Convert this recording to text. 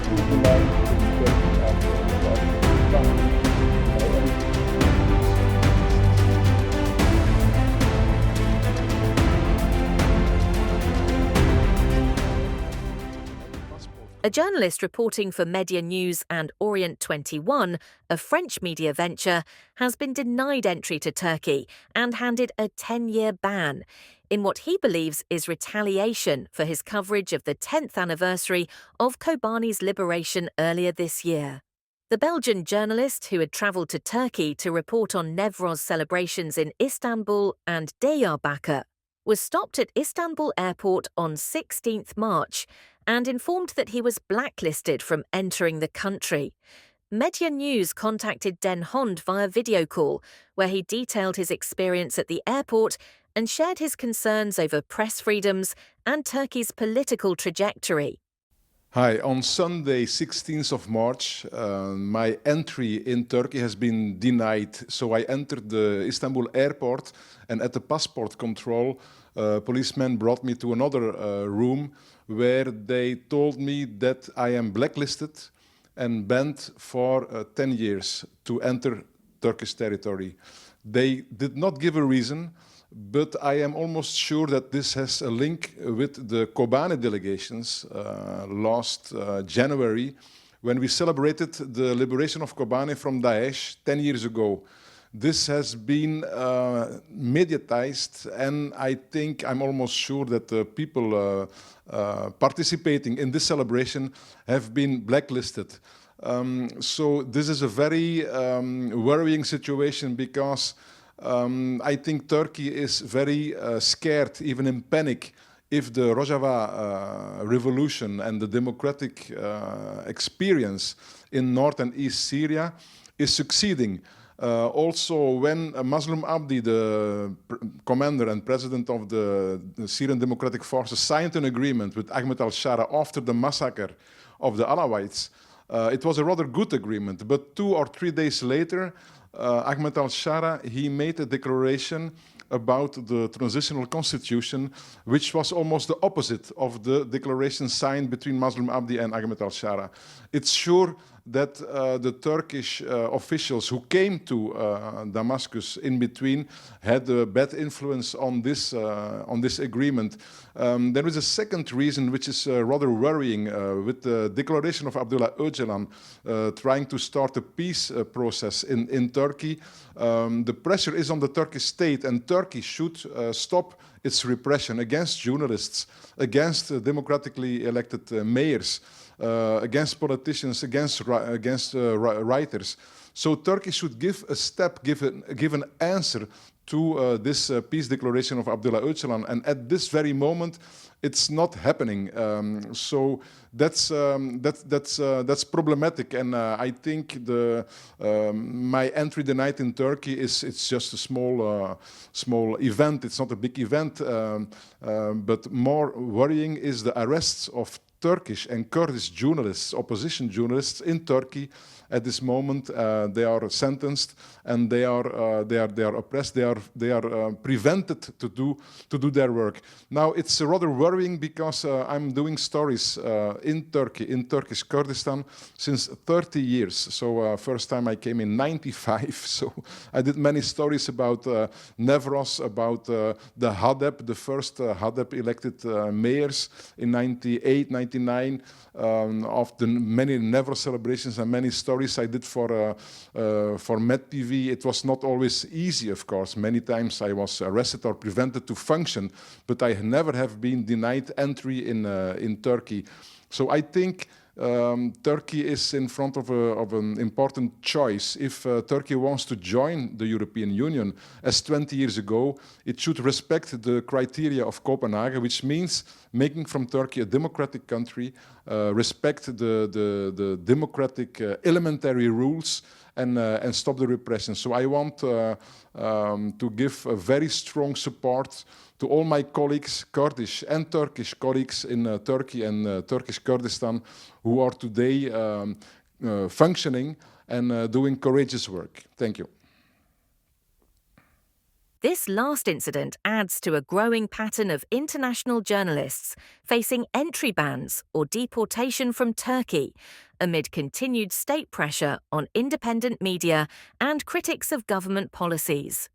A journalist reporting for Medya News and OrientXXI, a French media venture, has been denied entry to Turkey and handed a 10-year ban in what he believes is retaliation for his coverage of the 10th anniversary of Kobani's liberation earlier this year. The Belgian journalist, who had travelled to Turkey to report on Newroz celebrations in Istanbul and Diyarbakir, was stopped at Istanbul airport on 16th March and informed that he was blacklisted from entering the country. Medya News contacted Den Hond via video call, where he detailed his experience at the airport and shared his concerns over press freedoms and Turkey's political trajectory. Hi, on Sunday, 16th of March, my entry in Turkey has been denied. So I entered the Istanbul airport, and at the passport control, policemen brought me to another room where they told me that I am blacklisted and banned for 10 years to enter Turkish territory. They did not give a reason, but I am almost sure that this has a link with the Kobanê delegations last January, when we celebrated the liberation of Kobanê from Daesh 10 years ago. This has been mediatized, and I think I'm almost sure that the people participating in this celebration have been blacklisted. So this is a very worrying situation, because I think Turkey is very scared, even in panic, if the Rojava revolution and the democratic experience in North and East Syria is succeeding. Also, when Mazloum Abdi, the commander and president of the Syrian Democratic Forces, signed an agreement with Ahmed al-Shara after the massacre of the Alawites, it was a rather good agreement. But 2 or 3 days later, Ahmed al-Shara, he made a declaration about the transitional constitution, which was almost the opposite of the declaration signed between Mazloum Abdi and Ahmed al-Shara. It's sure that the Turkish officials who came to Damascus in between had a bad influence on this agreement. There is a second reason, which is rather worrying, with the declaration of Abdullah Öcalan trying to start a peace process in Turkey. The pressure is on the Turkish state, and Turkey should stop its repression against journalists, against democratically elected mayors, against politicians, against writers. So Turkey should give a step, give an answer to this peace declaration of Abdullah Öcalan, and at this very moment, it's not happening. So that's problematic, and I think my entry denied in Turkey it's just a small event. It's not a big event, but more worrying is the arrests of Turkish and Kurdish journalists, opposition journalists in Turkey. At this moment, they are sentenced and they are oppressed. They are prevented to do their work. Now it's rather worrying, because I'm doing stories in Turkey, in Turkish Kurdistan, since 30 years. So first time I came in '95. So I did many stories about Newroz, about the Hadep, the first Hadep elected mayors in '98, '99, of the many Newroz celebrations and many stories I did for MedTV. It was not always easy, of course. Many times I was arrested or prevented to function, but I never have been denied entry in Turkey. So I think Turkey is in front of an important choice. If Turkey wants to join the European Union, as 20 years ago, it should respect the criteria of Copenhagen, which means making from Turkey a democratic country, respect the democratic elementary rules, and stop the repression. So I want to give a very strong support to all my colleagues, Kurdish and Turkish colleagues in Turkey and Turkish Kurdistan, who are today functioning and doing courageous work. Thank you. This last incident adds to a growing pattern of international journalists facing entry bans or deportation from Turkey, amid continued state pressure on independent media and critics of government policies.